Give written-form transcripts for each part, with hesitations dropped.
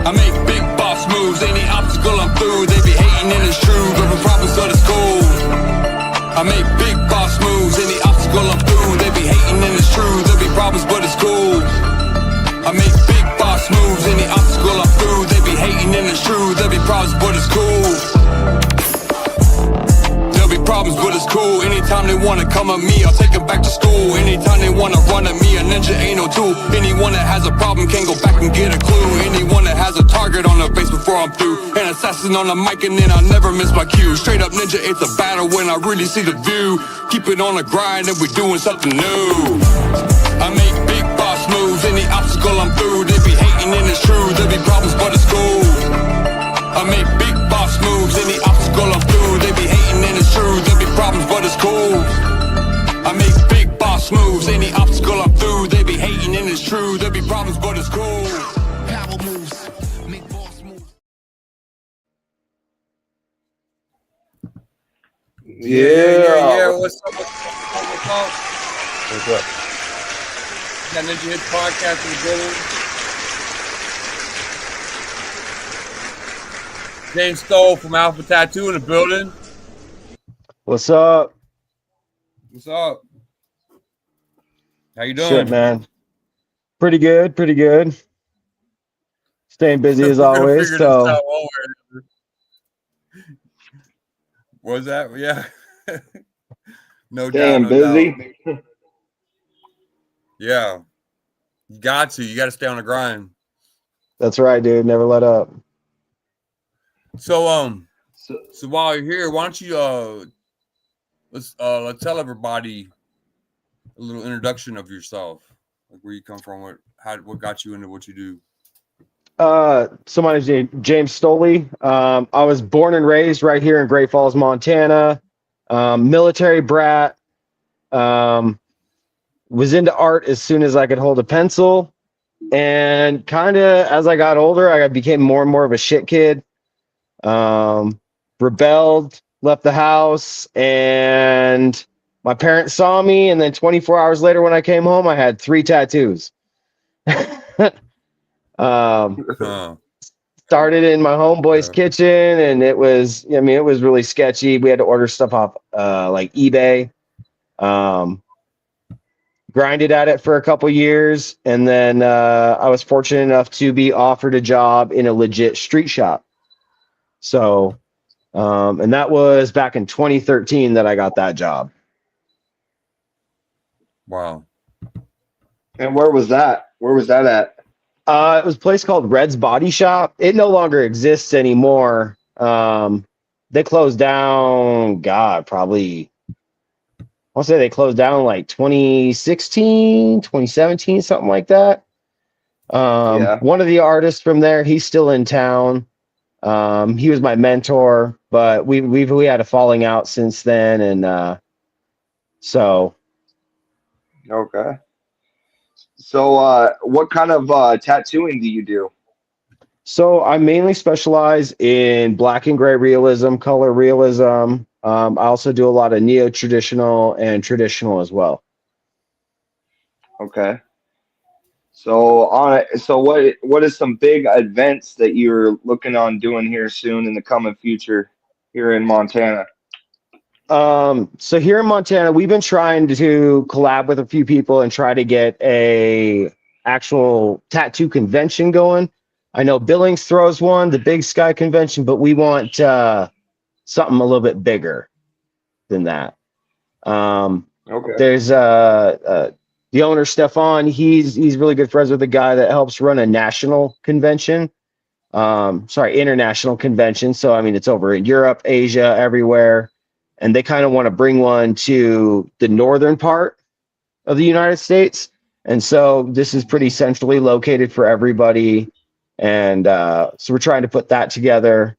I make big boss moves, any obstacle I'm through. They be hating and it's true, but the problems but it's cool. I make big boss moves, any obstacle I'm through. They be hating and it's true, there'll be problems but it's cool. I make big boss moves, any obstacle I'm through. They be hating and it's true, there'll be problems but it's cool. There'll be problems but it's cool. Anytime they wanna come at me, I'll take them back to school. Anytime they wanna run at me, a ninja ain't no tool. Anyone that has a problem can't go back and get a clue. Anyone that has a target on their face before I'm through. An assassin on the mic and then I'll never miss my cue. Straight up ninja, it's a battle when I really see the view. Keep it on the grind and we doing something new. I make big boss moves, any obstacle I'm through. They be hating and it's true, there'll be problems but it's cool. I make big boss moves, any obstacle I'm through. They be hating and it's true, there'll be problems but it's cool. I make big boss moves, any obstacle I'm through. They be hating and it's true, there'll be problems but it's cool. Power moves, make boss moves. Yeah. What's up? What's up? Got Ninja Hits Podcast in the building. James Stoll from Alpha Tattoo in the building. What's up? What's up? How you doing? Shit, man. Pretty good. Staying busy as always. So, what was that? Yeah. No Staying doubt. busy. Yeah. You got to stay on the grind. that's right, dude. Never let up. So while you're here, why don't you let's tell everybody a little introduction of yourself, like where you come from, what got you into what you do. So my name's James Stoley. I was born and raised right here in Great Falls, Montana. Military brat. Was into art as soon as I could hold a pencil, and kind of as I got older, I became more and more of a shit kid. Rebelled, left the house, and my parents saw me, and then 24 hours later when I came home, I had 3 tattoos. Started in my homeboy's kitchen, and it was really sketchy. We had to order stuff off like eBay. Grinded at it for a couple years, and then I was fortunate enough to be offered a job in a legit street shop. So, and that was back in 2013 that I got that job. Wow. And where was that? Where was that at? It was a place called Red's Body Shop. It no longer exists anymore. They closed down, probably, I'll say they closed down like 2016, 2017, something like that. One of the artists from there, he's still in town. He was my mentor, but we had a falling out since then, and so. Okay. So what kind of tattooing do you do? So I mainly specialize in black and gray realism, color realism. I also do a lot of neo-traditional and traditional as well. Okay. So what is some big events that you're looking on doing here soon in the coming future here in Montana? So here in Montana, we've been trying to collab with a few people and try to get a actual tattoo convention going. I know Billings throws one, the Big Sky Convention, but we want something a little bit bigger than that. Okay. There's the owner, Stefan. He's really good friends with the guy that helps run a national convention. International convention. So I mean, it's over in Europe, Asia, everywhere. And they kind of want to bring one to the northern part of the United States. And so this is pretty centrally located for everybody. And so we're trying to put that together.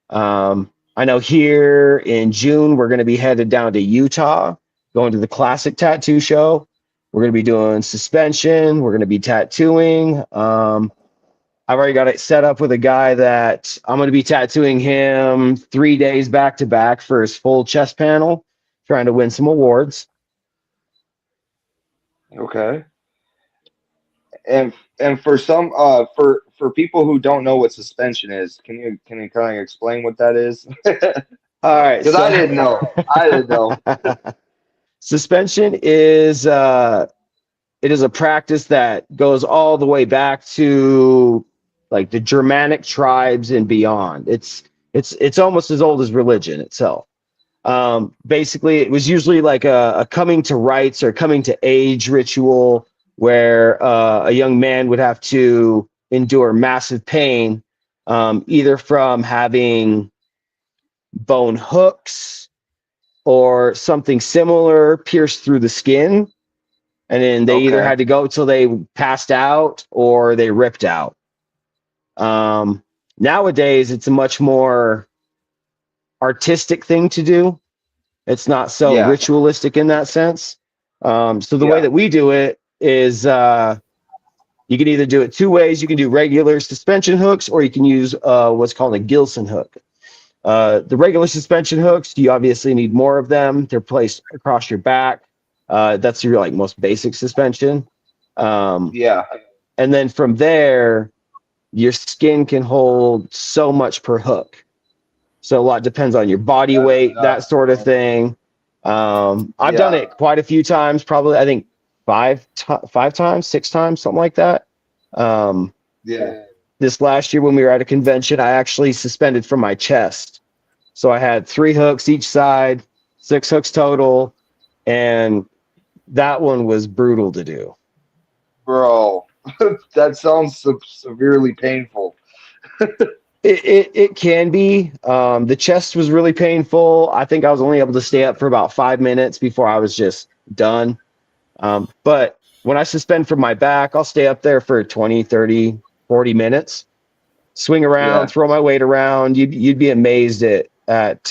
I know here in June, we're going to be headed down to Utah, going to the Classic Tattoo Show. We're going to be doing suspension. We're going to be tattooing. I've already got it set up with a guy that I'm going to be tattooing him 3 days back to back for his full chest panel, trying to win some awards. Okay. And for some for people who don't know what suspension is, can you kind of explain what that is? All right. Because So I didn't know. I didn't know. suspension it is a practice that goes all the way back to like the Germanic tribes and beyond. It's almost as old as religion itself. Basically, it was usually like a coming to rights or coming to age ritual where a young man would have to endure massive pain, either from having bone hooks or something similar pierced through the skin. And then they either Okay. had to go till they passed out or they ripped out. Nowadays, it's a much more artistic thing to do. It's not so Yeah. ritualistic in that sense. So the way Yeah. that we do it is you can either do it two ways. You can do regular suspension hooks, or you can use what's called a Gilson hook. The regular suspension hooks, you obviously need more of them. They're placed across your back. That's your like most basic suspension. Yeah. And then from there, your skin can hold so much per hook. So a lot depends on your body That's weight, that nuts, sort of bro. thing. I've done Yeah. it quite a few times, probably I think five times, six times, something like that. Um, Yeah. this last year when we were at a convention, I actually suspended from my chest. So I had 3 hooks each side, 6 hooks total, and that one was brutal to do. Bro, that sounds severely painful. It can be. The chest was really painful. I think I was only able to stay up for about 5 minutes before I was just done. But when I suspend from my back, I'll stay up there for 20, 30, 40 minutes, swing around, Yeah. throw my weight around. You'd be amazed at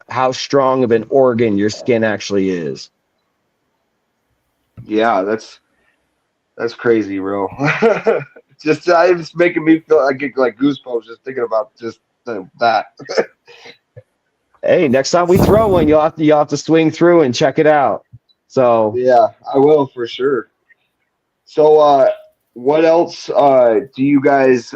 how strong of an organ your skin actually is. Yeah, that's crazy, bro. It's making me feel I get like goosebumps just thinking about just that. Hey, next time we throw one, you'll have to swing through and check it out. So Yeah, I will for sure. So, what else do you guys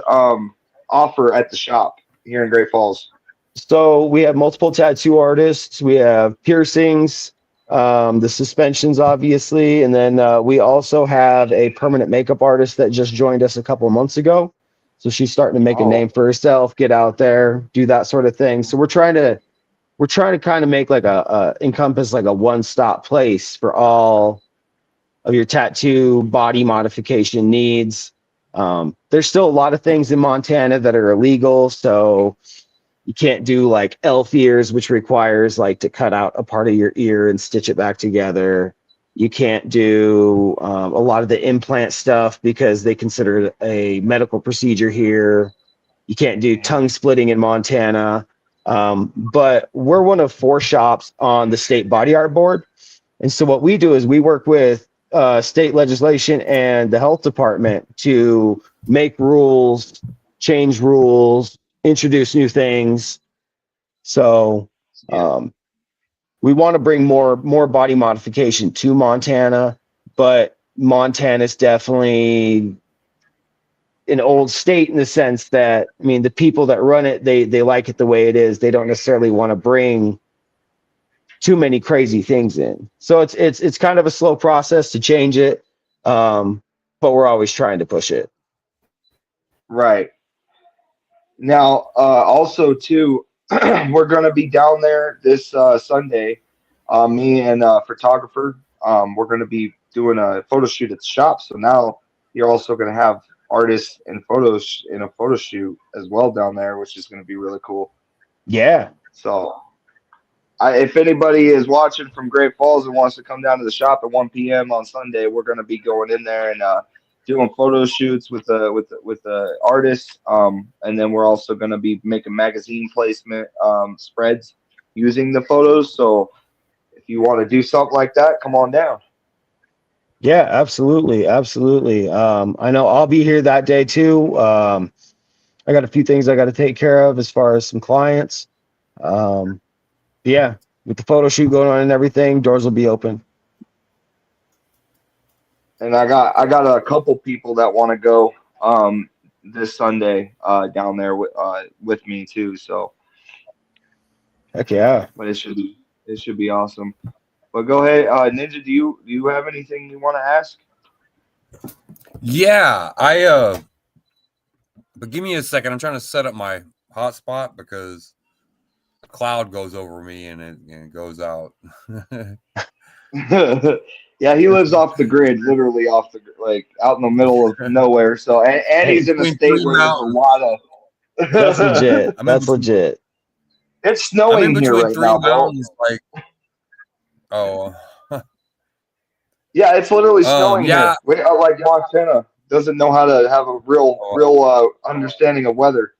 offer at the shop here in Great Falls? So we have multiple tattoo artists. We have piercings, the suspensions, obviously, and then we also have a permanent makeup artist that just joined us a couple of months ago. So she's starting to make a Oh, name for herself, get out there, do that sort of thing. So we're trying to kind of make like a encompass like a one-stop place for all of your tattoo body modification needs. There's still a lot of things in Montana that are illegal, so you can't do like elf ears, which requires like to cut out a part of your ear and stitch it back together. You can't do a lot of the implant stuff because they consider it a medical procedure here. You can't do tongue splitting in Montana. But we're one of 4 shops on the state body art board. And so what we do is we work with state legislation and the health department to make rules, change rules, introduce new things. So yeah. we want to bring more body modification to Montana, but Montana's definitely an old state in the sense that, I mean, the people that run it, they like it the way it is. They don't necessarily want to bring too many crazy things in. So it's kind of a slow process to change it. But we're always trying to push it. Right. Now, also too, we're gonna be down there this Sunday. Me and photographer. We're gonna be doing a photo shoot at the shop. So now you're also gonna have artists and photos in a photo shoot as well down there, which is gonna be really cool. Yeah. So, if anybody is watching from Great Falls and wants to come down to the shop at 1 p.m. on Sunday, we're gonna be going in there and doing photo shoots with the artists, and then we're also going to be making magazine placement spreads using the photos. So if you want to do something like that, come on down. Yeah, absolutely. Absolutely. I know I'll be here that day too. I got a few things I got to take care of as far as some clients. Yeah, with the photo shoot going on and everything, doors will be open. and I got a couple people that want to go this Sunday down there with me too. So, Heck yeah. but it should be awesome. But go ahead, Ninja. Do you have anything you want to ask? Yeah, but give me a second. I'm trying to set up my hotspot because the cloud goes over me and it goes out. Yeah, he lives off the grid, literally off the like out in the middle of nowhere. So and Hey, he's in a between state three where there's a mountains. lot of. That's legit. I'm in That's legit. It's I'm snowing in here between right three now, bro. mountains. Like, oh, Yeah, it's literally snowing yeah. here. Like Montana doesn't know how to have a real understanding of weather.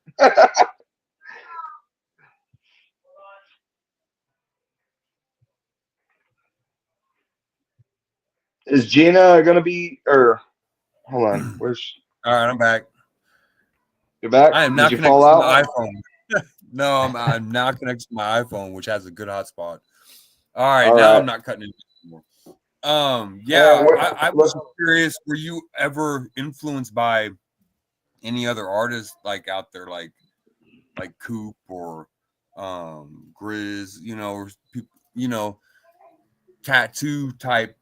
Is Gina gonna be? Or hold on, where's All right, I'm back. you're back? I am Did now you connected fall to out? my iPhone. No, I'm now connected to my iPhone, which has a good hotspot. All right, All now right. I'm not cutting it anymore. Yeah, I was curious. Were you ever influenced by any other artists like out there, like Coop or Grizz? You know, or people, tattoo type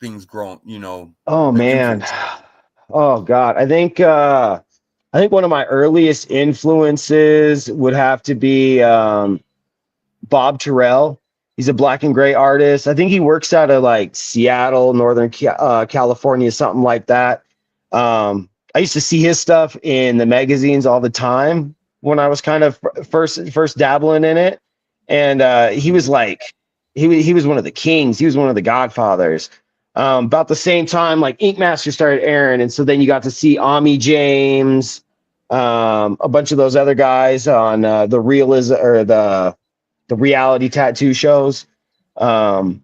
things growing. Oh That man. influence. Oh God. I think one of my earliest influences would have to be Bob Terrell. He's a black and gray artist. I think he works out of like Seattle, Northern California, something like that. I used to see his stuff in the magazines all the time when I was kind of first dabbling in it, and he was like he was one of the kings. He was one of the godfathers. About the same time, like Ink Master started airing, and so then you got to see Ami James, a bunch of those other guys on the realism or the reality tattoo shows. Um,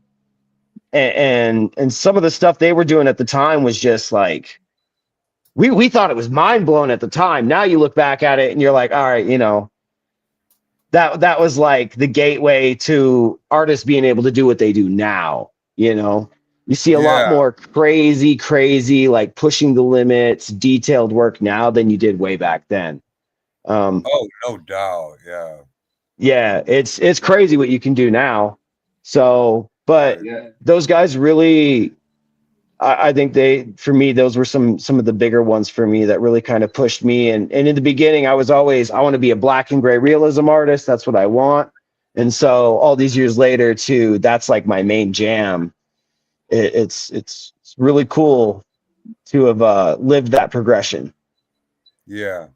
and some of the stuff they were doing at the time was just like we thought it was mind blowing at the time. Now you look back at it and you're like, all right, that was like the gateway to artists being able to do what they do now. You see a lot Yeah. more crazy, like pushing the limits, detailed work now than you did way back then. Oh, no doubt. Yeah. Yeah, it's crazy what you can do now. So, but Yeah. those guys really, I think for me, those were some of the bigger ones for me that really kind of pushed me. And in the beginning, I was always, I want to be a black and gray realism artist. That's what I want. And so all these years later too, that's like my main jam. It's really cool to have lived that progression. Yeah.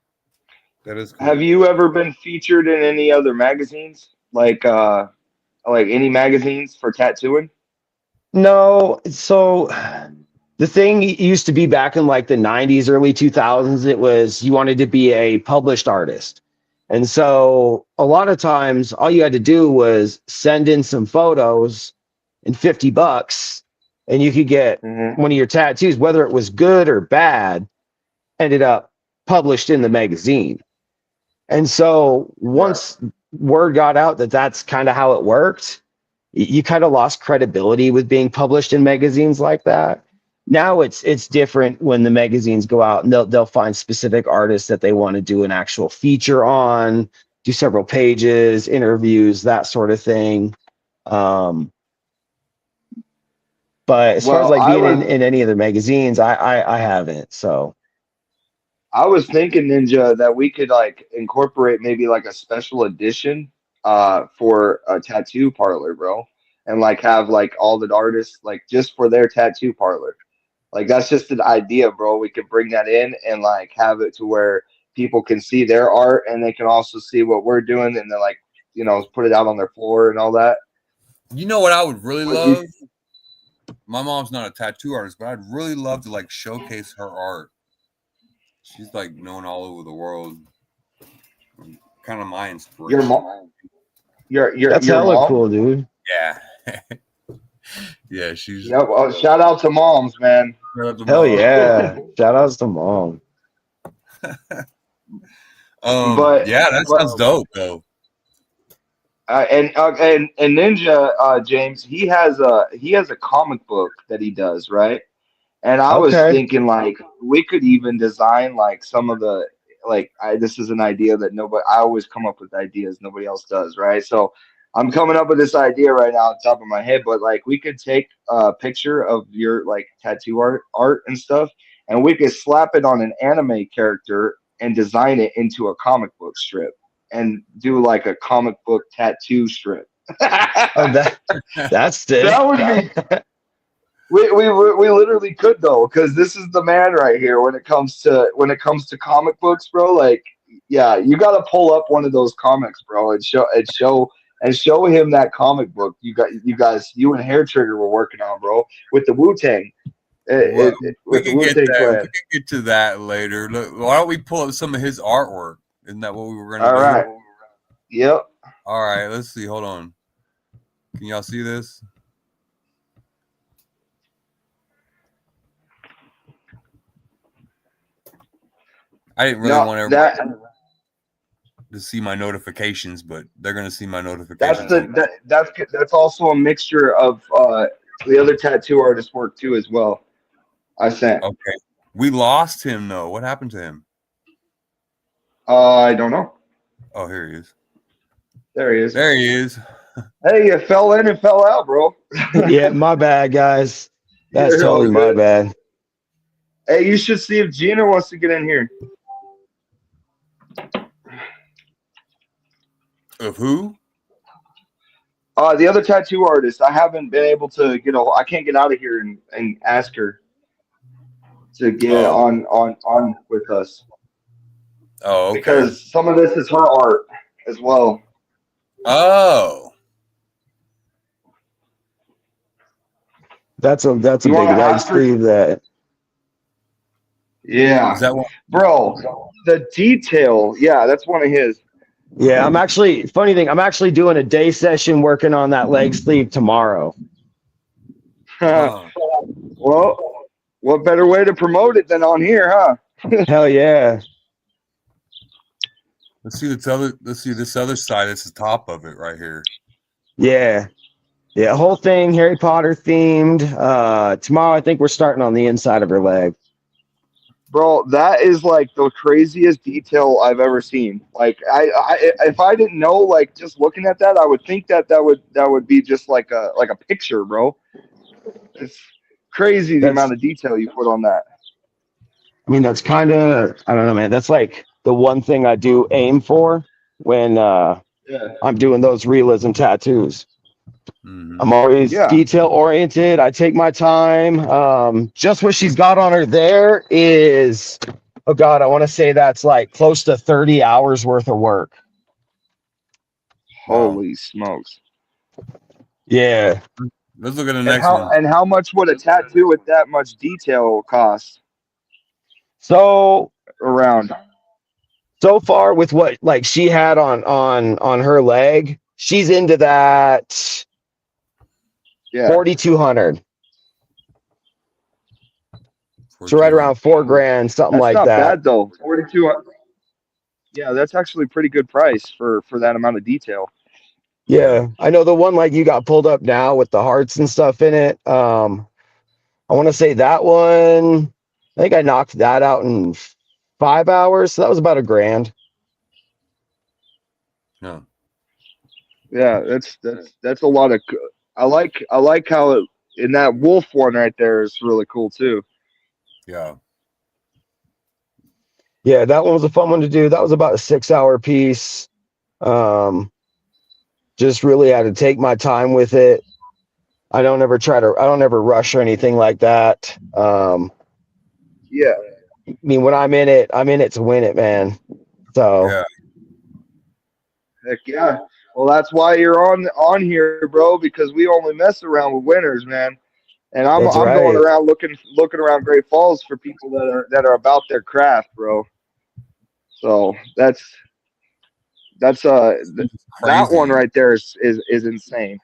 That is cool. Have you ever been featured in any other magazines, like any magazines for tattooing? No, so the thing used to be back in like the 90s, early 2000s, it was you wanted to be a published artist. And so a lot of times all you had to do was send in some photos and $50 and you could get Mm-hmm. one of your tattoos, whether it was good or bad, ended up published in the magazine. And so once word got out that that's kind of how it worked, you kind of lost credibility with being published in magazines like that. Now it's different when the magazines go out and they'll find specific artists that they want to do an actual feature on, do several pages, interviews, that sort of thing. But as far as like being in any of the magazines, I haven't. So I was thinking, Ninja, that we could like incorporate maybe like a special edition for a tattoo parlor, bro. And like have like all the artists like just for their tattoo parlor. Like that's just an idea, bro. We could bring that in and like have it to where people can see their art and they can also see what we're doing and then like, put it out on their floor and all that. You know what I would really What you- love? My mom's not a tattoo artist, but I'd really love to like showcase her art. She's like known all over the world. Kind of my inspiration. Your mom, your that's your hella mom? cool, dude. Yeah. Yeah, she's. Yep. Well, shout out to moms, man. Hell yeah. Shout outs to mom. But Yeah, that sounds dope though. and Ninja James, he has a comic book that he does, right? And I was Okay. thinking like we could even design like some of the this is an idea that nobody I always come up with ideas nobody else does, right? So I'm coming up with this idea right now on top of my head, but like we could take a picture of your like tattoo art and stuff, and we could slap it on an anime character and design it into a comic book strip and do like a comic book tattoo strip. Oh, that's sick. That would be we literally could though, because this is the man right here when it comes to comic books, bro. Like, yeah, you gotta pull up one of those comics, bro, and show him that comic book you and Hair Trigger were working on, bro, with the Wu-Tang. Well, we With the can get Wu-Tang that. We Clan. can get to that later. Look, why don't we pull up some of his artwork? Isn't that what we were gonna All do? right. Yep. All right. Let's see. Hold on. Can y'all see this? I didn't really want everybody to see my notifications, but they're gonna see my notifications. That's also a mixture of the other tattoo artist work too as well. I sent. Okay. We lost him though. What happened to him? I don't know. Oh, here he is. There he is. There he is. Hey, you fell in and fell out, bro. Yeah, my bad, guys. That's You're all totally my good. bad. Hey, you should see if Gina wants to get in here. Of who? The other tattoo artist. I haven't been able to I can't get out of here and ask her to get on with us. Oh, okay. Because some of this is her art as well. Oh. That's a You big wanna leg ask her? sleeve that. Yeah. Is that one? Bro, the detail. Yeah, that's one of his. Yeah, I'm actually doing a day session working on that leg sleeve tomorrow. Oh. Well, what better way to promote it than on here, huh? Hell yeah. Let's see this other side. It's the top of it right here. Yeah. Yeah, whole thing Harry Potter themed. Tomorrow I think we're starting on the inside of her leg. Bro, that is like the craziest detail I've ever seen. Like, if I didn't know, like, just looking at that, I would think that would be just like a picture, bro. It's crazy the amount of detail you put on that. I mean, that's kind of, I don't know, man. That's like the one thing I do aim for when I'm doing those realism tattoos. Mm-hmm. I'm always detail oriented. I take my time. Just what she's got on her there is, oh God, I want to say that's like close to 30 hours worth of work. Holy smokes. Yeah. Let's look at the next one. And how much would a tattoo with that much detail cost? So far with what like she had on her leg, she's into that. Yeah. 4,200. So right around $4,000, something like that. That's not bad though. 4,200. Yeah, that's actually a pretty good price for that amount of detail. Yeah, I know the one like you got pulled up now with the hearts and stuff in it. I want to say that one. I think I knocked that out in 5 hours. So that was about $1,000. No. Yeah, that's a lot of. I like how it in that wolf one right there is really cool too. Yeah. Yeah, that one was a fun one to do. That was about a 6-hour piece. Just really had to take my time with it. I don't ever rush or anything like that. Yeah. I mean, when I'm in it to win it, man. So yeah. Heck yeah. Well, that's why you're on here, bro, because we only mess around with winners, man. And I'm going around looking around Great Falls for people that are about their craft, bro. So that one right there is insane.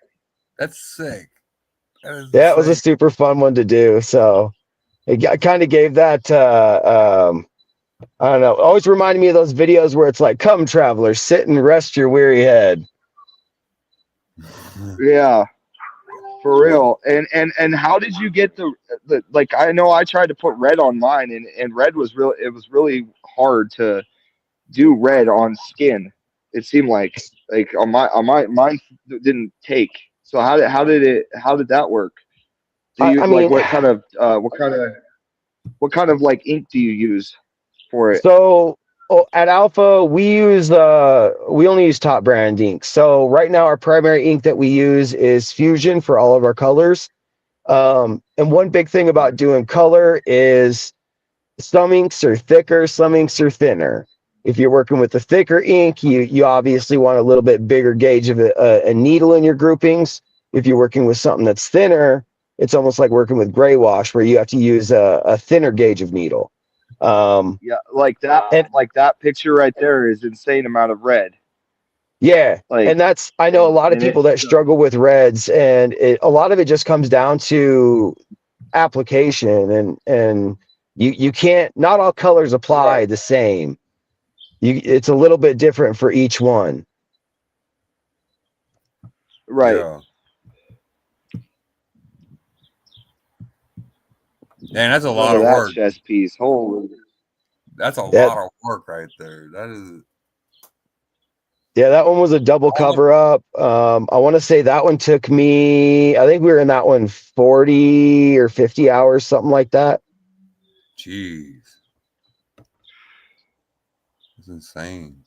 That's sick. It was a super fun one to do. So it kind of gave that I don't know, always reminded me of those videos where it's like, come traveler, sit and rest your weary head. Yeah. For real. And how did you get the like? I know I tried to put red on mine, and red was real. It was really hard to do red on skin. It seemed like on my mine didn't take. So how did that work? Do you I like mean, what kind of like ink do you use for it? so at Alpha, we only use top brand ink. So right now, our primary ink that we use is Fusion for all of our colors. And one big thing about doing color is some inks are thicker, some inks are thinner. If you're working with the thicker ink, you obviously want a little bit bigger gauge of a needle in your groupings. If you're working with something that's thinner, it's almost like working with gray wash, where you have to use a thinner gauge of needle. Yeah, like that picture right there is insane amount of red. Yeah, Like and I know a lot of and people it that struggle with reds, and a lot of it just comes down to application, and you can't, not all colors apply the same. It's a little bit different for each one. right. Yeah. And that's a Look lot at of that work. chess piece. Holy. That's a Yeah, lot of work right there. That is yeah, that one was a double cover up. I want to say that one took me, I think we were in that one 40 or 50 hours, something like that. jeez. It's insane.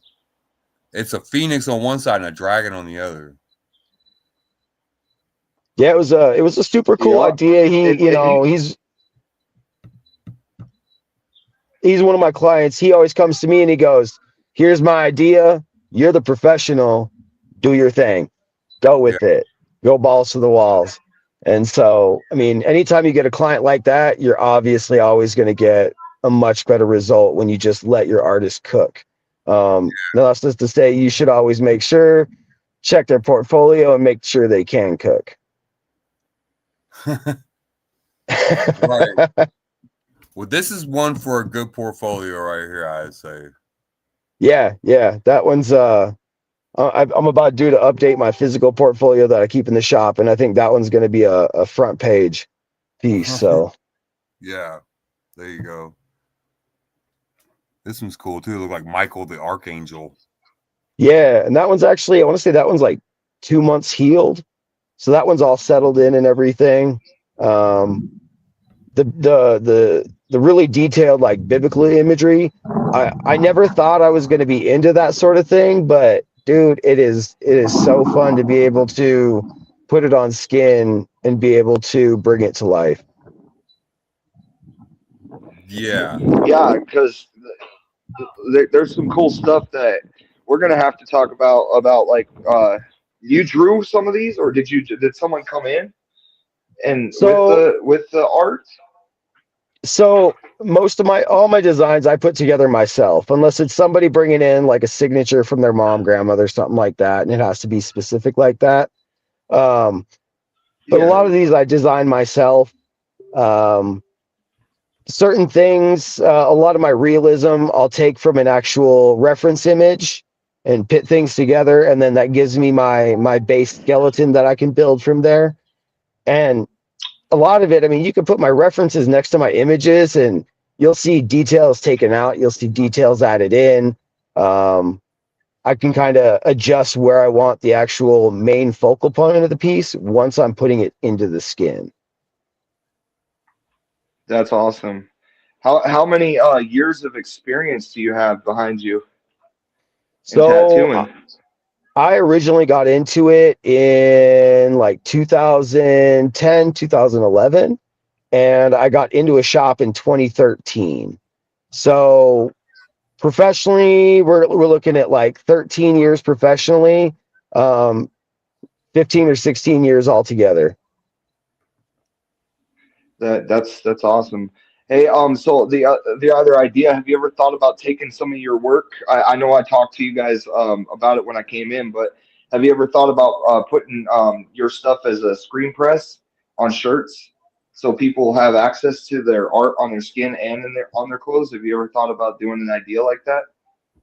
It's a phoenix on one side and a dragon on the other. Yeah, it was a super cool Yeah. idea. And He's one of my clients. He always comes to me and he goes, "Here's my idea. You're the professional. Do your thing. Go Yeah. with it. Go balls to the walls." And so, I mean, anytime you get a client like that, you're obviously always going to get a much better result when you just let your artist cook. Now, that's just to say you should always make sure, check their portfolio and make sure they can cook. Right. Well, this is one for a good portfolio right here, I'd say. Yeah, that one's I'm about due to update my physical portfolio that I keep in the shop, and I think that one's going to be a front page piece. So Yeah, there you go. This one's cool too. Look like Michael the Archangel. yeah, and that one's actually, I want to say that one's like 2 months healed, so that one's all settled in and everything. The really detailed like biblical imagery, I never thought I was going to be into that sort of thing, but dude, it is so fun to be able to put it on skin and be able to bring it to life. Yeah. yeah, because there's some cool stuff that we're gonna have to talk about like you drew some of these, or did someone come in and So with the art? So most of all my designs I put together myself, unless it's somebody bringing in like a signature from their mom, grandmother, something like that, and it has to be specific like that. But a lot Yeah. of these I design myself. Um, Certain things, a lot of my realism, I'll take from an actual reference image and put things together, and then that gives me my base skeleton that I can build from there. And a lot of it, I mean, you can put my references next to my images and you'll see details taken out. You'll see details added in. I can kind of adjust where I want the actual main focal point of the piece once I'm putting it into the skin. That's awesome. How many years of experience do you have behind you in So tattooing? I originally got into it in like 2010, 2011, and I got into a shop in 2013. So professionally, we're looking at like 13 years professionally, um, 15 or 16 years altogether. That's awesome. Hey, so the other idea, have you ever thought about taking some of your work? I know I talked to you guys about it when I came in, but have you ever thought about putting your stuff as a screen press on shirts so people have access to their art on their skin and on their clothes? Have you ever thought about doing an idea like that?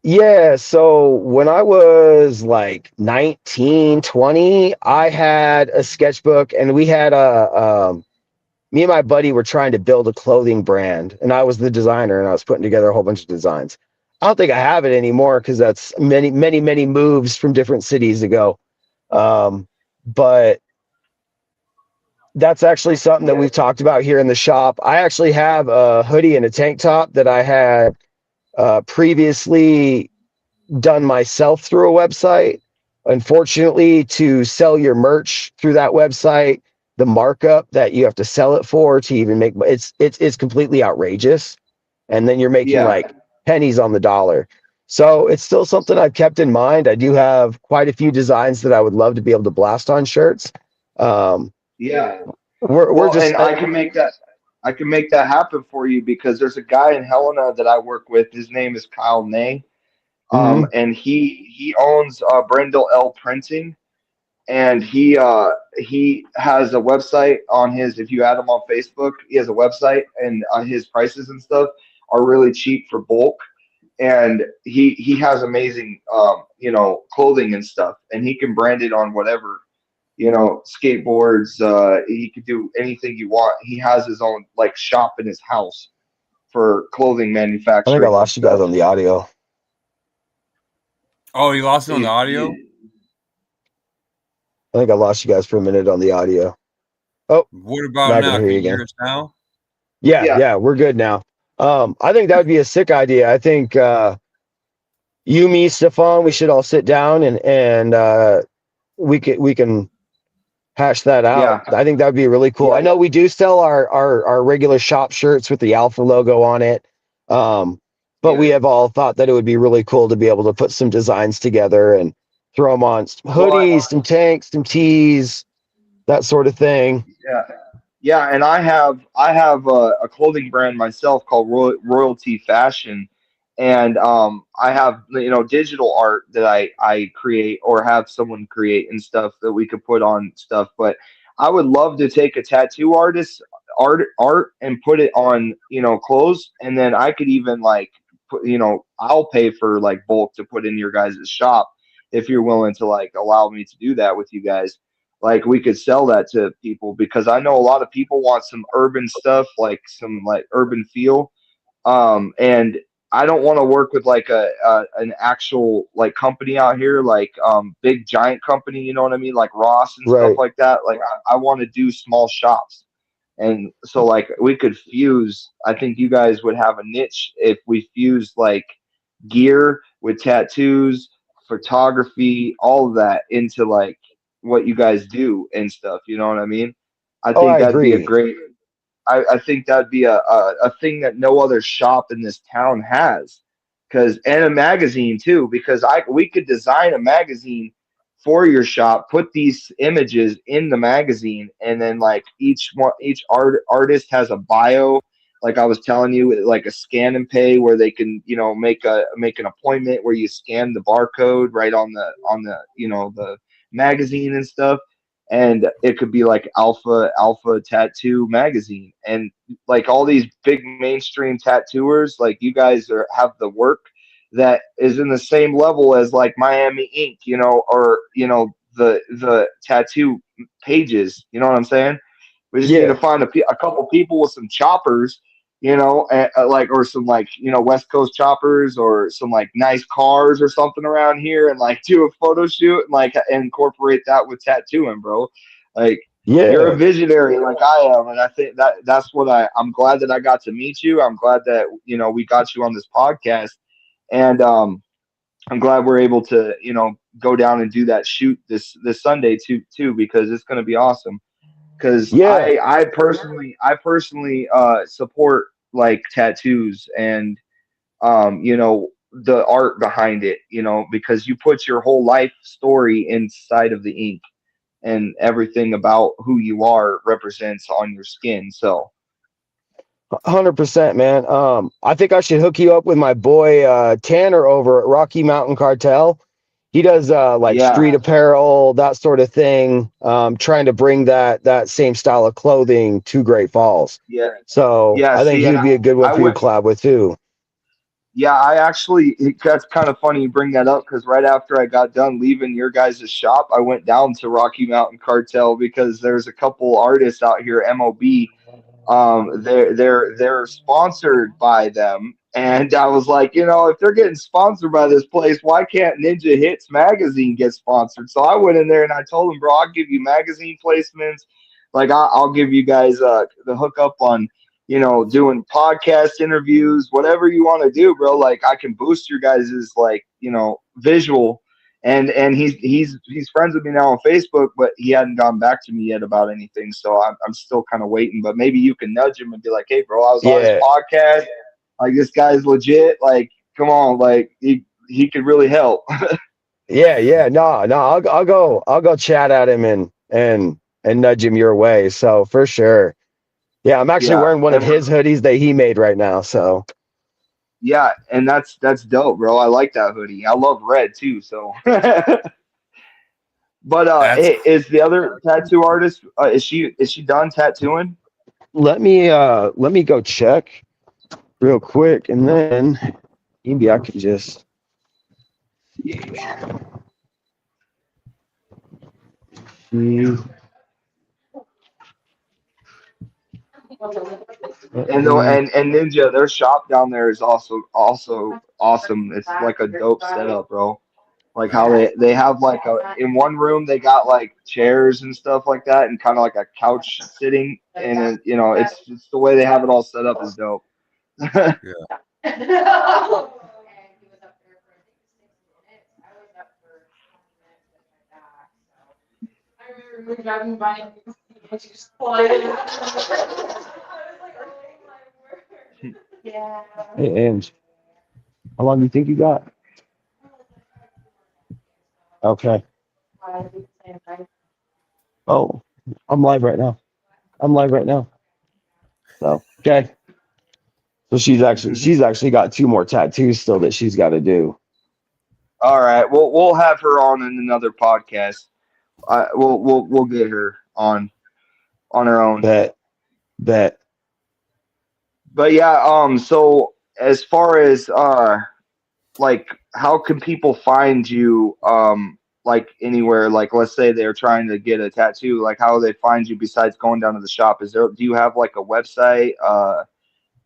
Yeah, so when I was like 19, 20, I had a sketchbook and we had me and my buddy were trying to build a clothing brand and I was the designer and I was putting together a whole bunch of designs. I don't think I have it anymore because that's many, many, many moves from different cities ago. But that's actually something that Yeah, we've talked about here in the shop. I actually have a hoodie and a tank top that I had previously done myself through a website. Unfortunately, to sell your merch through that website, the markup that you have to sell it for to even make it's completely outrageous. And then you're making yeah, like pennies on the dollar. So it's still something I've kept in mind. I do have quite a few designs that I would love to be able to blast on shirts. Um, yeah. we're Well, just and I can make that happen for you because there's a guy in Helena that I work with. His name is Kyle Ney. mhm. And he owns Brendel L Printing, and he has a website on his. If you add him on Facebook, he has a website, and his prices and stuff are really cheap for bulk. And he has amazing clothing and stuff, and he can brand it on whatever skateboards. He could do anything you want. He has his own like shop in his house for clothing I think I manufacturing and lost you guys stuff. on the audio. Oh, you lost it on the You, audio? you, I think I lost you guys for a minute on the audio. Oh, What now about I can now? hear Can you you hear again. us now? Yeah, yeah, yeah, we're good now. I think that would be a sick idea. I think you, me, Stefan, we should all sit down and we can hash that out. yeah, I think that would be really cool. I yeah. know we do sell our regular shop shirts with the Alpha logo on it. Um, but Yeah. we have all thought that it would be really cool to be able to put some designs together and throw them on some Well, hoodies, some tanks, some tees, that sort of thing. yeah, yeah, and I have a clothing brand myself called Royalty Fashion, and I have digital art that I create or have someone create and stuff that we could put on stuff. But I would love to take a tattoo artist art and put it on clothes, and then I could even like put I'll pay for like bulk to put in your guys' shop if you're willing to like allow me to do that with you guys. Like we could sell that to people because I know a lot of people want some urban stuff, like some like urban feel. And I don't want to work with like a an actual like company out here, like big giant company, you know what I mean, like Ross and stuff Right. like that. Like I want to do small shops. And so like we could fuse, I think you guys would have a niche if we fused like gear with tattoos, photography, all of that into like what you guys do and stuff. You know what I mean? I Oh, think I that'd be a agree. great. I think that'd be a thing that no other shop in this town has, because and a magazine too. Because we could design a magazine for your shop, put these images in the magazine, and then like each artist has a bio. Like I was telling you, like a scan and pay where they can make an appointment where you scan the barcode right on the the magazine and stuff, and it could be like alpha tattoo magazine, and like all these big mainstream tattooers like you guys have the work that is in the same level as like Miami Ink, or the tattoo pages, you know what I'm saying? We just need to Yeah. find a couple people with some choppers, like, or some like West Coast choppers or some like nice cars or something around here, and like do a photo shoot and like incorporate that with tattooing, bro. Like you're a Yeah. visionary like I am, and I think that's what I'm glad that I got to meet you. I'm glad that we got you on this podcast, and I'm glad we're able to go down and do that shoot this Sunday too because it's going to be awesome because Yeah. I personally support like tattoos and the art behind it, because you put your whole life story inside of the ink, and everything about who you are represents on your skin. So 100%, man. I think I should hook you up with my boy Tanner over at Rocky Mountain Cartel. He does like street yeah, apparel, that sort of thing. Trying to bring that same style of clothing to Great Falls. yeah, So yeah. I think See, he and would be a good one I for you went to collab with too. Yeah, that's kind of funny you bring that up because right after I got done leaving your guys' shop, I went down to Rocky Mountain Cartel because there's a couple artists out here, MOB. They're sponsored by them, and I was like, if they're getting sponsored by this place, why can't Ninja Hits magazine get sponsored? So I went in there and I told them, bro, I'll give you magazine placements, like I'll give you guys the hookup on doing podcast interviews, whatever you want to do, bro. Like I can boost your guys's like visual. And he's friends with me now on Facebook, but he hadn't gone back to me yet about anything. So I'm still kind of waiting. But maybe you can nudge him and be like, "Hey, bro, I was on his Yeah, podcast. Like this guy's legit. Like, come on, like he could really help." yeah. No, no. I'll go chat at him and nudge him your way. So for sure. Yeah, I'm actually Yeah, wearing one of and his hoodies that he made right now. So yeah, and that's dope, bro. I like that hoodie. I love red too. So, but That's hey, is the other tattoo artist? Is she done tattooing? let me go check real quick, and then maybe I can just. Hmm. And Ninja, their shop down there is also awesome. It's like a dope setup, bro. Like how they have like in one room they got like chairs and stuff like that, and kind of like a couch sitting, and it's the way they have it all set up is dope. Hey, Ange, how long do you think you got? Okay. Oh, I'm live right now. I'm live right now. So okay. So she's actually got 2 more tattoos still that she's got to do. All right, we'll have her on in another podcast. We'll get her on her own. That But yeah, so as far as like how can people find you like anywhere, like let's say they're trying to get a tattoo, like how do they find you besides going down to the shop? Do you have like a website?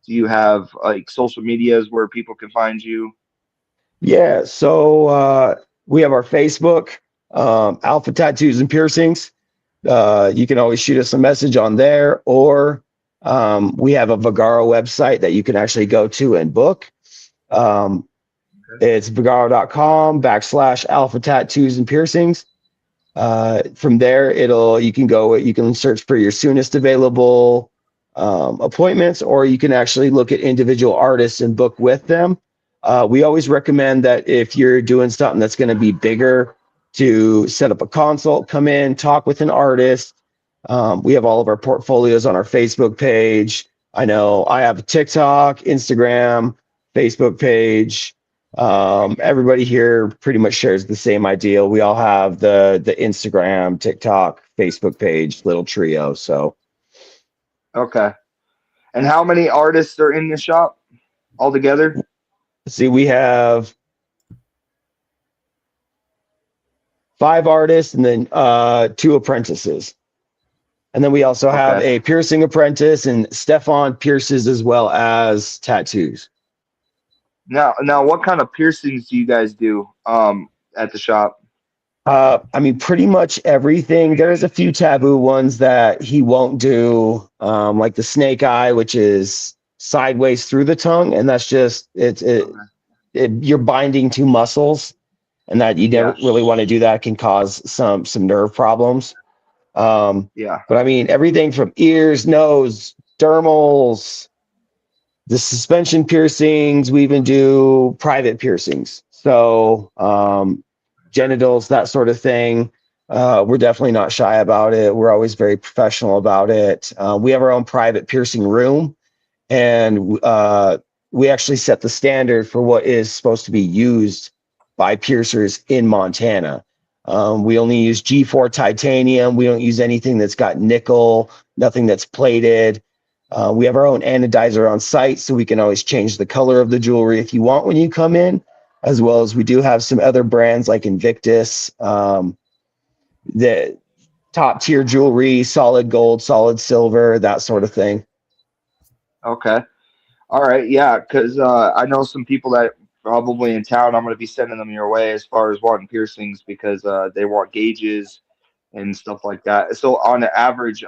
Do you have like social medias where people can find you? Yeah, so we have our Facebook, Alpha Tattoos and Piercings. You can always shoot us a message on there, or we have a Vagaro website that you can actually go to and book. It's vagaro.com/Alpha Tattoos and Piercings. From there, you can search for your soonest available appointments, or you can actually look at individual artists and book with them. We always recommend that if you're doing something that's going to be bigger, to set up a consult, come in, talk with an artist. We have all of our portfolios on our Facebook page. I know I have a TikTok, Instagram, Facebook page. Everybody here pretty much shares the same idea. We all have the Instagram, TikTok, Facebook page, little trio. So Okay. And how many artists are in the shop altogether? see, we have 5 artists and then 2 apprentices. And then we also have Okay. a piercing apprentice, and Stefan pierces as well as tattoos. Now, what kind of piercings do you guys do at the shop? I mean, pretty much everything. There's a few taboo ones that he won't do, like the snake eye, which is sideways through the tongue, and that's just you're binding 2 muscles, and that you never really want to do. That can cause some nerve problems. Yeah. But I mean, everything from ears, nose, dermals, the suspension piercings. We even do private piercings. So genitals, that sort of thing. We're definitely not shy about it. We're always very professional about it. We have our own private piercing room, and we actually set the standard for what is supposed to be used by piercers in Montana. We only use G4 titanium. We don't use anything that's got nickel, nothing that's plated. We have our own anodizer on site, so we can always change the color of the jewelry if you want when you come in, as well as we do have some other brands like Invictus, the top tier jewelry, solid gold, solid silver, that sort of thing. Okay. All right. Yeah. Because I know some people that probably in town. I'm going to be sending them your way as far as wanting piercings because they want gauges and stuff like that. So on the average,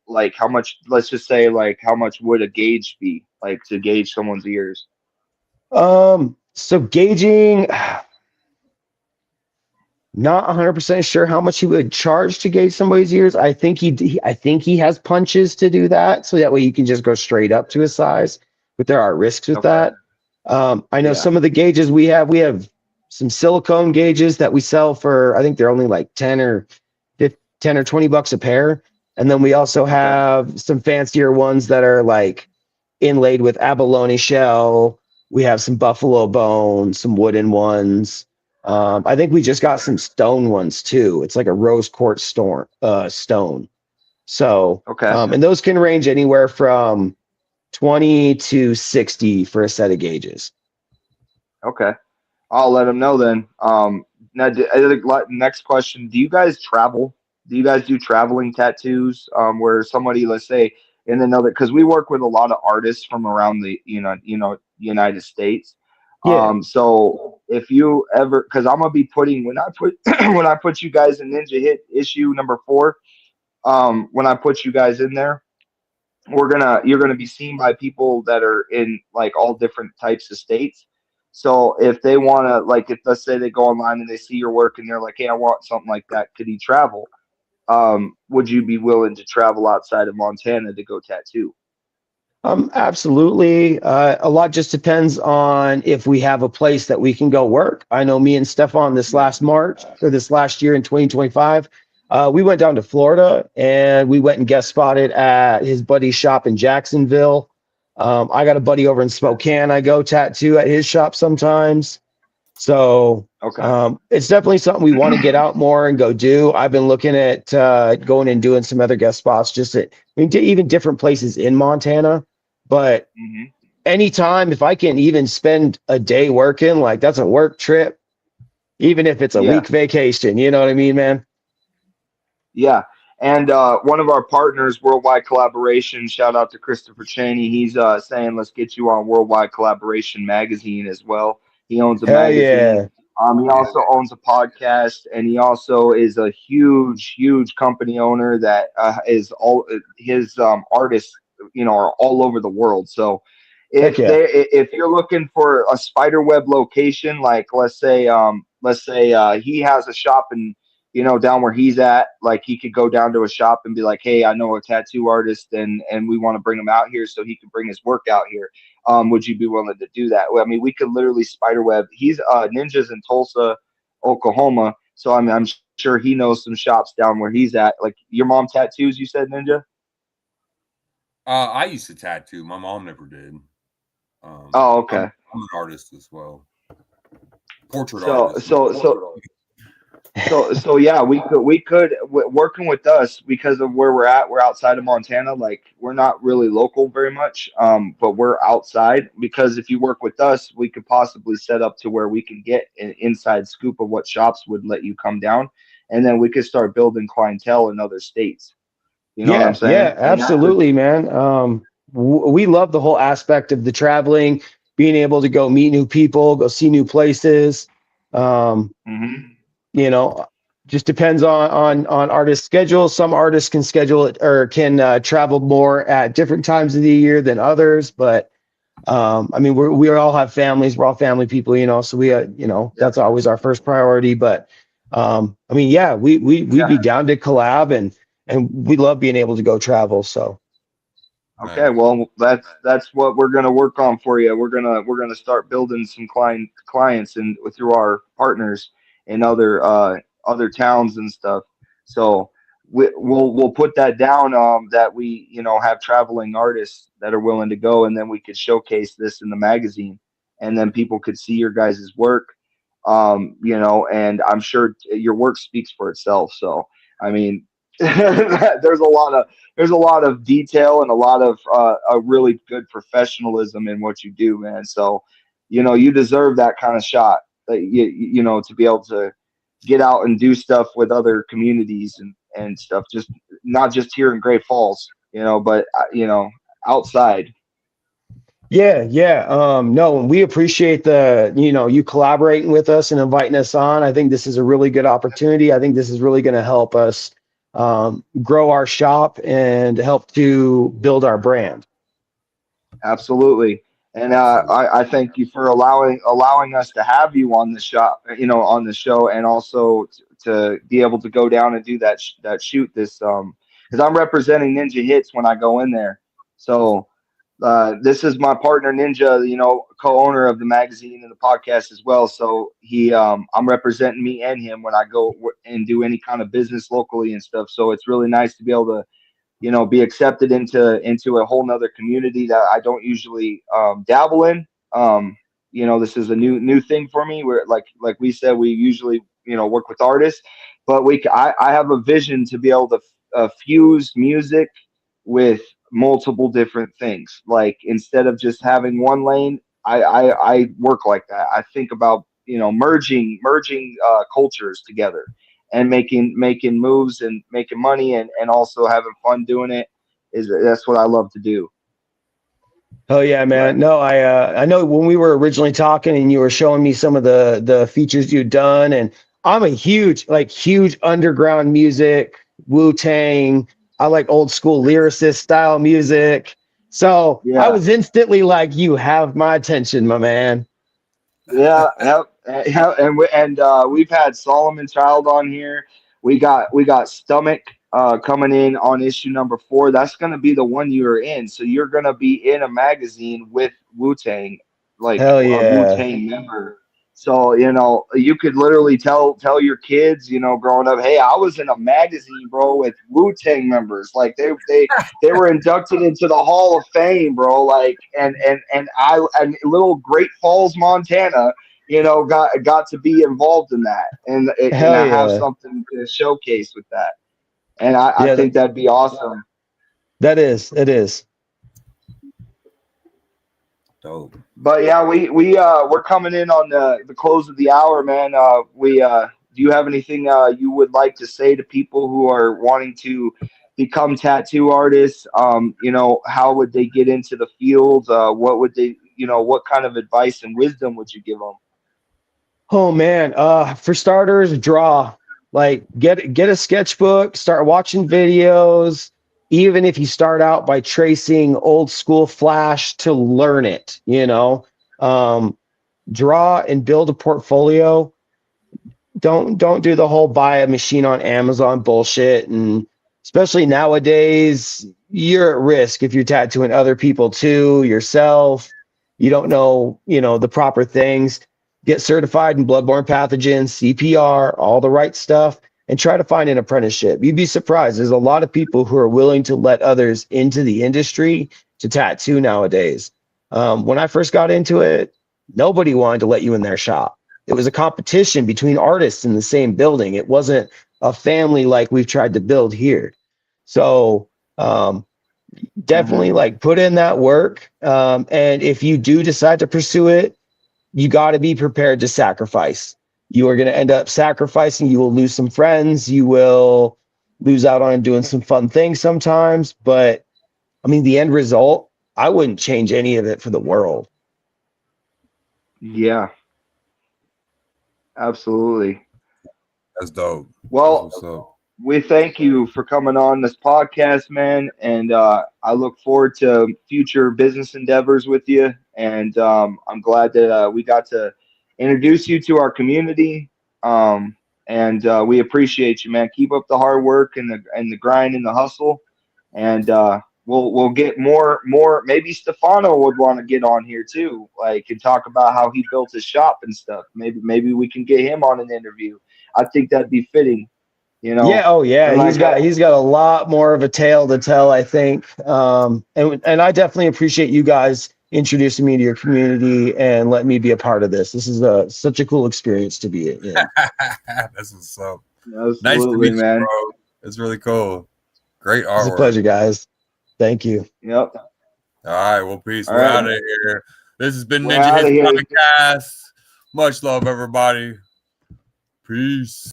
like how much? Let's just say like how much would a gauge be like to gauge someone's ears? So gauging, not 100% sure how much he would charge to gauge somebody's ears. I think I think he has punches to do that, so that way you can just go straight up to his size. But there are risks with Okay. that. I know Yeah. some of the gauges we have some silicone gauges that we sell for, I think they're only like 10 or $20 a pair. And then we also Okay. have some fancier ones that are like inlaid with abalone shell. We have some buffalo bone, some wooden ones. I think we just got some stone ones too. It's like a rose quartz stone. So, Okay. and those can range anywhere from 20 to 60 for a set of gauges. Okay. I'll let them know then. Now, next question: do you guys travel? Do you guys do traveling tattoos? Where somebody, let's say, in another, because we work with a lot of artists from around the, United States. Yeah. So if you ever, because I'm gonna be putting when I put when I put you guys in Ninja Hit issue number 4, when I put you guys in there, you're gonna be seen by people that are in like all different types of states. So if they want to, like, if let's say they go online and they see your work and they're like, hey, I want something like that, could he travel? Would you be willing to travel outside of Montana to go tattoo? Absolutely. A lot just depends on if we have a place that we can go work. I know me and Stefan this last March or this last year in 2025, we went down to Florida and we went and guest spotted at his buddy's shop in Jacksonville. I got a buddy over in Spokane. I go tattoo at his shop sometimes. So Okay. it's definitely something we want to get out more and go do. I've been looking at going and doing some other guest spots just at, I mean, to even different places in Montana. But Hmm. anytime, if I can even spend a day working, like that's a work trip, even if it's a Yeah. week vacation, you know what I mean, man? Yeah. And one of our partners, Worldwide Collaboration, shout out to Christopher Cheney. He's saying, let's get you on Worldwide Collaboration magazine as well. He owns a Hell magazine. yeah. He also owns a podcast, and he also is a huge, huge company owner that is all his artists, are all over the world. So Heck yeah. if you're looking for a spider web location, like let's say he has a shop in down where he's at, like he could go down to a shop and be like, hey, I know a tattoo artist and we want to bring him out here so he can bring his work out here. Would you be willing to do that? Well, I mean, we could literally spiderweb. He's Ninjas in Tulsa, Oklahoma. So I'm sure he knows some shops down where he's at. Like your mom tattoos, you said, Ninja? I used to tattoo. My mom never did. Oh, I'm okay. an artist as well. Portrait So artist. so so so yeah, we could working with us because of where we're at. We're outside of Montana. Like we're not really local very much, but we're outside because if you work with us, we could possibly set up to where we can get an inside scoop of what shops would let you come down, and then we could start building clientele in other states. You know what I'm Yeah, saying? yeah, And that could, absolutely, man. We love the whole aspect of the traveling, being able to go meet new people, go see new places. Um, mhm. you know, just depends on artist schedules. Some artists can schedule it or can travel more at different times of the year than others. But I mean, we all have families. We're all family people, so we, that's always our first priority. But I mean, yeah, we'd Yeah. be down to collab and we love being able to go travel. So Okay, Nice. well, that's what we're gonna work on for you. We're gonna start building some clients and through our partners in other towns and stuff. So we'll put that down. That we have traveling artists that are willing to go, and then we could showcase this in the magazine, and then people could see your guys' work. And I'm sure your work speaks for itself. So I mean, there's a lot of detail and a lot of a really good professionalism in what you do, man. So, you deserve that kind of shot. To be able to get out and do stuff with other communities and stuff. Just not just here in Great Falls, but outside. Yeah, yeah. No, we appreciate you collaborating with us and inviting us on. I think this is a really good opportunity. I think this is really going to help us grow our shop and help to build our brand. Absolutely. And I thank you for allowing us to have you on the shop, on the show, and also to be able to go down and do that shoot this because I'm representing Ninja Hits when I go in there. So this is my partner Ninja, co-owner of the magazine and the podcast as well. So I'm representing me and him when I go and do any kind of business locally and stuff. So it's really nice to be able to be accepted into a whole nother community that I don't usually dabble in. This is a new thing for me. Where like we said, we usually work with artists, but I have a vision to be able to fuse music with multiple different things. Like instead of just having one lane, I work like that. I think about merging cultures together and making moves and making money and also having fun doing it. That's what I love to do. Oh yeah, man. No, I know when we were originally talking and you were showing me some of the features you've done, and I'm a huge underground music, Wu-Tang. I like old school lyricist style music. So Yeah. I was instantly like, you have my attention, my man. Yeah, and we've had Solomon Child on here. We got Stomach coming in on issue number 4. That's gonna be the one you're in. So you're gonna be in a magazine with Wu-Tang, like Hell a yeah. Wu-Tang member. So you could literally tell your kids, growing up, hey, I was in a magazine, bro, with Wu-Tang members. Like they were inducted into the Hall of Fame, bro. Like and little Great Falls, Montana, got to be involved in that, and Hell I have yeah. something to showcase with that, and I Yeah, think that'd be awesome. it is. Dope. But yeah, we're coming in on the close of the hour, man. Do you have anything you would like to say to people who are wanting to become tattoo artists? How would they get into the field? What would they, what kind of advice and wisdom would you give them? Oh man, for starters, draw. Like get a sketchbook, start watching videos. Even if you start out by tracing old school Flash to learn it, draw and build a portfolio. Don't do the whole buy a machine on Amazon bullshit. And especially nowadays, you're at risk if you're tattooing other people too, yourself. You don't know, the proper things. Get certified in bloodborne pathogens, CPR, all the right stuff, and try to find an apprenticeship. You'd be surprised. There's a lot of people who are willing to let others into the industry to tattoo nowadays. When I first got into it, nobody wanted to let you in their shop. It was a competition between artists in the same building. It wasn't a family like we've tried to build here. So definitely like put in that work. And if you do decide to pursue it, you got to be prepared to sacrifice. You are going to end up sacrificing. You will lose some friends. You will lose out on doing some fun things sometimes. But I mean, the end result, I wouldn't change any of it for the world. Yeah, absolutely. That's dope. Well, That's what's up. we thank you for coming on this podcast, man. And I look forward to future business endeavors with you. And I'm glad that we got to introduce you to our community. And we appreciate you, man. Keep up the hard work and the grind and the hustle. And we'll get more. Maybe Stefano would want to get on here too, like and talk about how he built his shop and stuff. Maybe we can get him on an interview. I think that'd be fitting. Yeah, oh yeah, And he's got a lot more of a tale to tell, I think. And I definitely appreciate you guys introducing me to your community and letting me be a part of this. This is such a cool experience to be in. That's what's up. Absolutely, Nice to meet man. you, bro. It's really cool. Great artwork. It's a pleasure, guys. Thank you. Yep. All right, well, peace. All We're right. out of here. This has been We're Ninja outta Hits here. Podcast. Much love, everybody. Peace.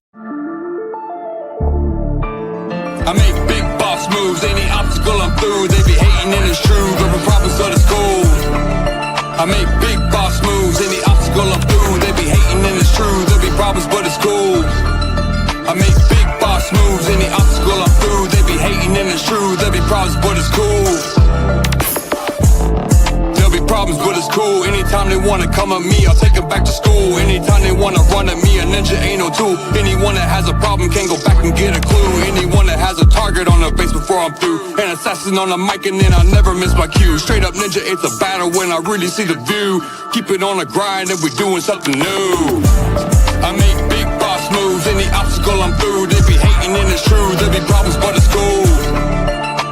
I make big boss moves, any obstacle I'm through. They be hating and it's true, every problem so it's cool. I make big boss moves, any obstacle I'm through. They be hating and it's true, there'll be problems but it's cool. I make big boss moves, any obstacle I'm through. They be hating and it's true, there'll be problems but it's cool. There'll be problems but it's cool. Anytime they wanna come at me, I'll take them back to school. Anytime they wanna run at me, a ninja ain't no tool. Anyone that has a problem can't go back and get a clue. Anyone that has a target on their face before I'm through. An assassin on the mic and then I never miss my cue. Straight up ninja, it's a battle when I really see the view. Keep it on the grind and we doing something new. I make big boss moves, any obstacle I'm through. They be hating and it's true, there be problems but it's cool.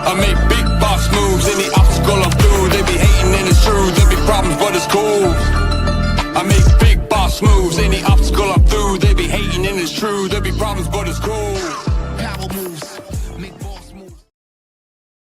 I make big boss moves, any obstacle I'm through. They be hating and it's true, there be problems but it's cool. I make big boss moves, any obstacle I'm through. They be hating and it's true, there be problems but it's cool.